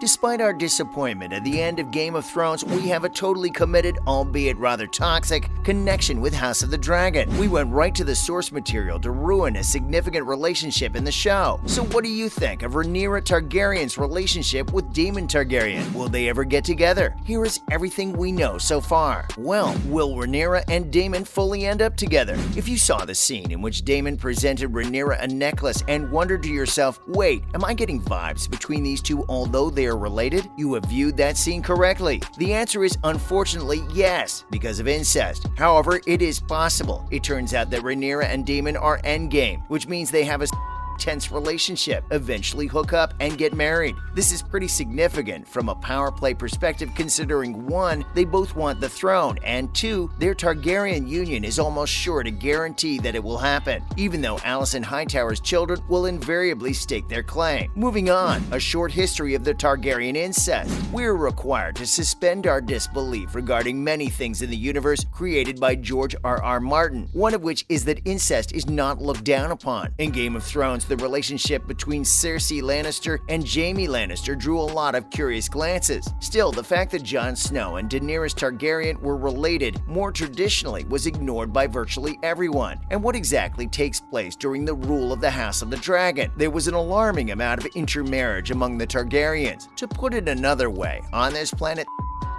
Despite our disappointment at the end of Game of Thrones, we have a totally committed, albeit rather toxic, connection with House of the Dragon. We went right to the source material to ruin a significant relationship in the show. So what do you think of Rhaenyra Targaryen's relationship with Daemon Targaryen? Will they ever get together? Here is everything we know so far. Well, will Rhaenyra and Daemon fully end up together? If you saw the scene in which Daemon presented Rhaenyra a necklace and wondered to yourself, wait, am I getting vibes between these two although they are related? You have viewed that scene correctly. The answer is unfortunately yes, because of incest. However, it is possible. It turns out that Rhaenyra and Daemon are endgame, which means they have a tense relationship, eventually hook up and get married. This is pretty significant from a power play perspective considering 1, they both want the throne, and 2, their Targaryen union is almost sure to guarantee that it will happen, even though Alicent Hightower's children will invariably stake their claim. Moving on, a short history of the Targaryen incest. We're required to suspend our disbelief regarding many things in the universe created by George R.R. Martin, one of which is that incest is not looked down upon. In Game of Thrones, the relationship between Cersei Lannister and Jaime Lannister drew a lot of curious glances. Still, the fact that Jon Snow and Daenerys Targaryen were related more traditionally was ignored by virtually everyone. And what exactly takes place during the rule of the House of the Dragon? There was an alarming amount of intermarriage among the Targaryens. To put it another way, on this planet,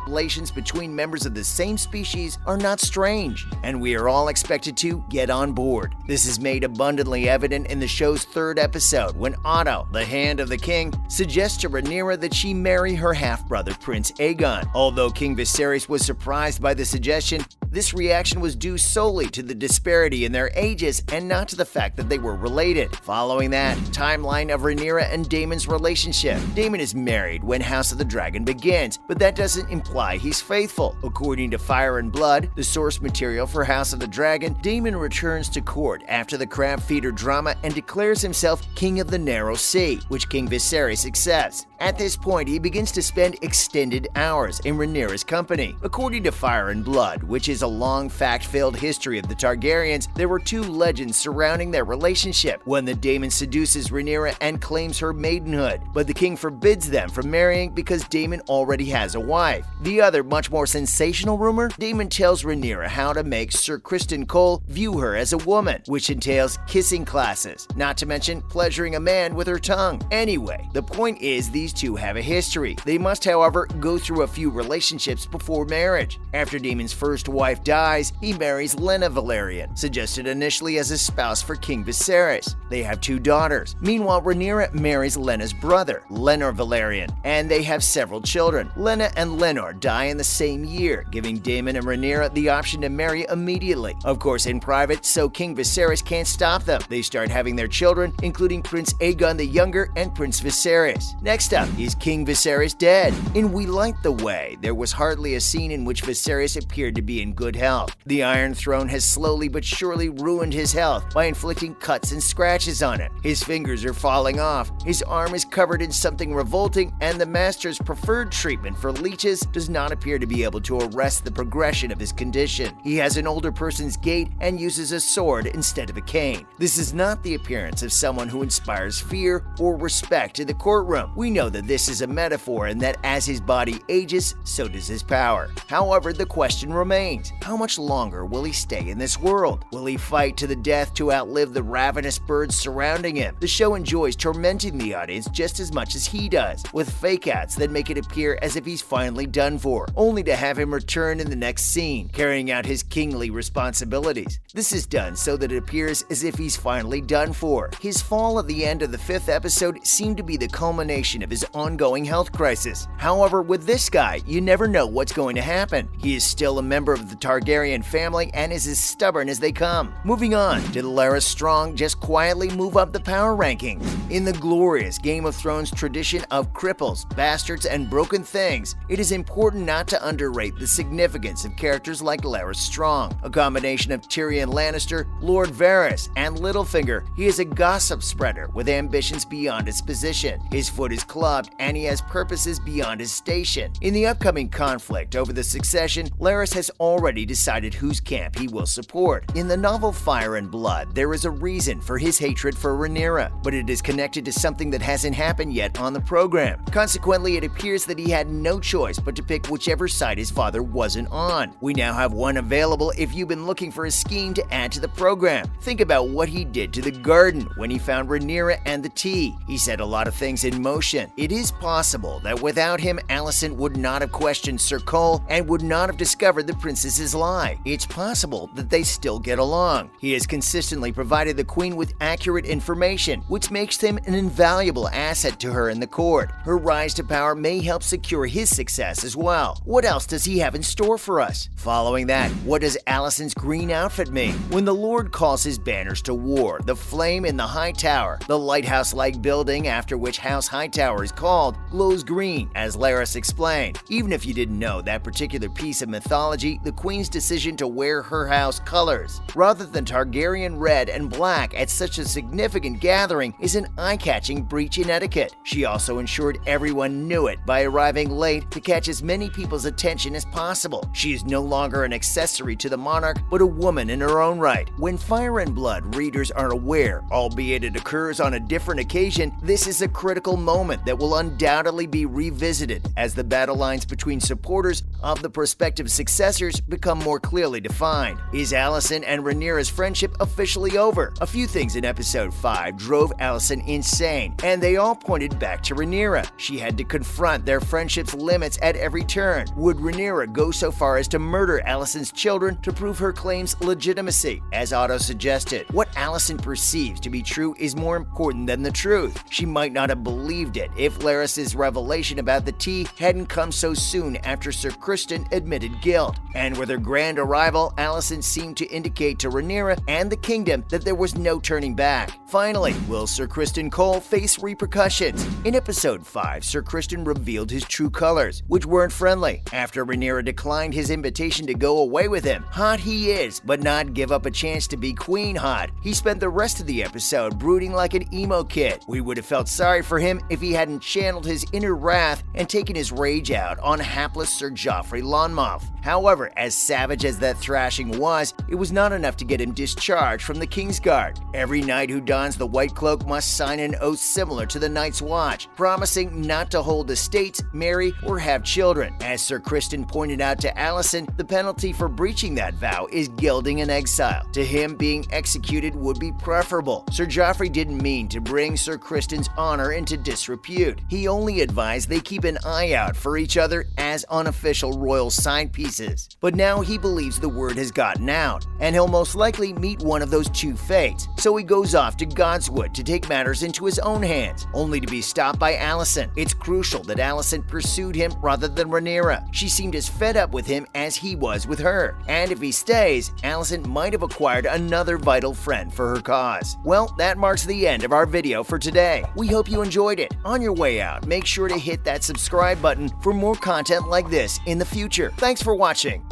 relations between members of the same species are not strange, and we are all expected to get on board. This is made abundantly evident in the show's 3rd episode when Otto, the Hand of the King, suggests to Rhaenyra that she marry her half-brother Prince Aegon. Although King Viserys was surprised by the suggestion, this reaction was due solely to the disparity in their ages and not to the fact that they were related. Following that, timeline of Rhaenyra and Daemon's relationship. Daemon is married when House of the Dragon begins, but that doesn't imply he's faithful. According to Fire and Blood, the source material for House of the Dragon, Daemon returns to court after the Crabfeeder drama and declares himself King of the Narrow Sea, which King Viserys accepts. At this point, he begins to spend extended hours in Rhaenyra's company. According to Fire and Blood, which is a long fact-filled history of the Targaryens, there were 2 legends surrounding their relationship. One that Daemon seduces Rhaenyra and claims her maidenhood, but the king forbids them from marrying because Daemon already has a wife. The other, much more sensational rumor, Daemon tells Rhaenyra how to make Sir Criston Cole view her as a woman, which entails kissing classes, not to mention pleasuring a man with her tongue. Anyway, the point is these two have a history. They must, however, go through a few relationships before marriage. After Daemon's first wife dies, he marries Laenor Velaryon, suggested initially as a spouse for King Viserys. They have 2 daughters. Meanwhile, Rhaenyra marries Laenor's brother, Laenor Velaryon, and they have several children. Laenor and Laenor die in the same year, giving Daemon and Rhaenyra the option to marry immediately. Of course, in private, so King Viserys can't stop them. They start having their children, including Prince Aegon the Younger and Prince Viserys. Next up is King Viserys dead. In We Light the Way, there was hardly a scene in which Viserys appeared to be in good health. The Iron Throne has slowly but surely ruined his health by inflicting cuts and scratches on him. His fingers are falling off, his arm is covered in something revolting, and the Master's preferred treatment for leeches does not appear to be able to arrest the progression of his condition. He has an older person's gait and uses a sword instead of a cane. This is not the appearance of someone who inspires fear or respect in the courtroom. We know that this is a metaphor and that as his body ages, so does his power. However, the question remains, how much longer will he stay in this world? Will he fight to the death to outlive the ravenous birds surrounding him? The show enjoys tormenting the audience just as much as he does, with fake outs that make it appear as if he's finally done for, only to have him return in the next scene, carrying out his kingly responsibilities. This is done so that it appears as if he's finally done for. His fall at the end of the 5th episode seemed to be the culmination of his ongoing health crisis. However, with this guy, you never know what's going to happen. He is still a member of the Targaryen family and is as stubborn as they come. Moving on, did Larys Strong just quietly move up the power rankings? In the glorious Game of Thrones tradition of cripples, bastards, and broken things, it is important not to underrate the significance of characters like Larys Strong. A combination of Tyrion Lannister, Lord Varys, and Littlefinger, he is a gossip spreader with ambitions beyond his position. His foot is close beloved and he has purposes beyond his station. In the upcoming conflict over the succession, Larys has already decided whose camp he will support. In the novel Fire and Blood, there is a reason for his hatred for Rhaenyra, but it is connected to something that hasn't happened yet on the program. Consequently, it appears that he had no choice but to pick whichever side his father wasn't on. We now have one available if you've been looking for a scheme to add to the program. Think about what he did to the garden when he found Rhaenyra and the tea. He set a lot of things in motion. It is possible that without him, Alicent would not have questioned Sir Cole and would not have discovered the princess's lie. It's possible that they still get along. He has consistently provided the queen with accurate information, which makes him an invaluable asset to her in the court. Her rise to power may help secure his success as well. What else does he have in store for us? Following that, what does Alicent's green outfit mean? When the Lord calls his banners to war, the flame in the High Tower, the lighthouse-like building after which House Hightower is called, glows green, as Larys explained. Even if you didn't know that particular piece of mythology, the queen's decision to wear her house colors, rather than Targaryen red and black at such a significant gathering, is an eye-catching breach in etiquette. She also ensured everyone knew it by arriving late to catch as many people's attention as possible. She is no longer an accessory to the monarch, but a woman in her own right. When Fire and Blood readers are aware, albeit it occurs on a different occasion, this is a critical moment that will undoubtedly be revisited as the battle lines between supporters of the prospective successors become more clearly defined. Is Alicent and Rhaenyra's friendship officially over? A few things in episode 5 drove Alicent insane, and they all pointed back to Rhaenyra. She had to confront their friendship's limits at every turn. Would Rhaenyra go so far as to murder Alicent's children to prove her claim's legitimacy? As Otto suggested, what Alicent perceives to be true is more important than the truth. She might not have believed it if Larys's revelation about the tea hadn't come so soon after Sir Criston admitted guilt. And with her grand arrival, Alicent seemed to indicate to Rhaenyra and the kingdom that there was no turning back. Finally, will Sir Criston Cole face repercussions? In episode 5, Sir Criston revealed his true colors, which weren't friendly. After Rhaenyra declined his invitation to go away with him, hot he is, but not give up a chance to be queen hot. He spent the rest of the episode brooding like an emo kid. We would have felt sorry for him if he hadn't channeled his inner wrath and taken his rage out on hapless Sir Joffrey Lonmouth. However, as savage as that thrashing was, it was not enough to get him discharged from the Kingsguard. Every knight who dons the white cloak must sign an oath similar to the Night's Watch, promising not to hold estates, marry, or have children. As Sir Criston pointed out to Alicent, the penalty for breaching that vow is gelding and exile. To him, being executed would be preferable. Sir Joffrey didn't mean to bring Sir Criston's honor into disrepute. He only advised they keep an eye out for each other as unofficial royal side pieces. But now he believes the word has gotten out, and he'll most likely meet one of those two fates. So he goes off to Godswood to take matters into his own hands, only to be stopped by Alicent. It's crucial that Alicent pursued him rather than Rhaenyra. She seemed as fed up with him as he was with her. And if he stays, Alicent might have acquired another vital friend for her cause. Well, that marks the end of our video for today. We hope you enjoyed it. On your way out, make sure to hit that subscribe button for more content like this in the future. Thanks for watching.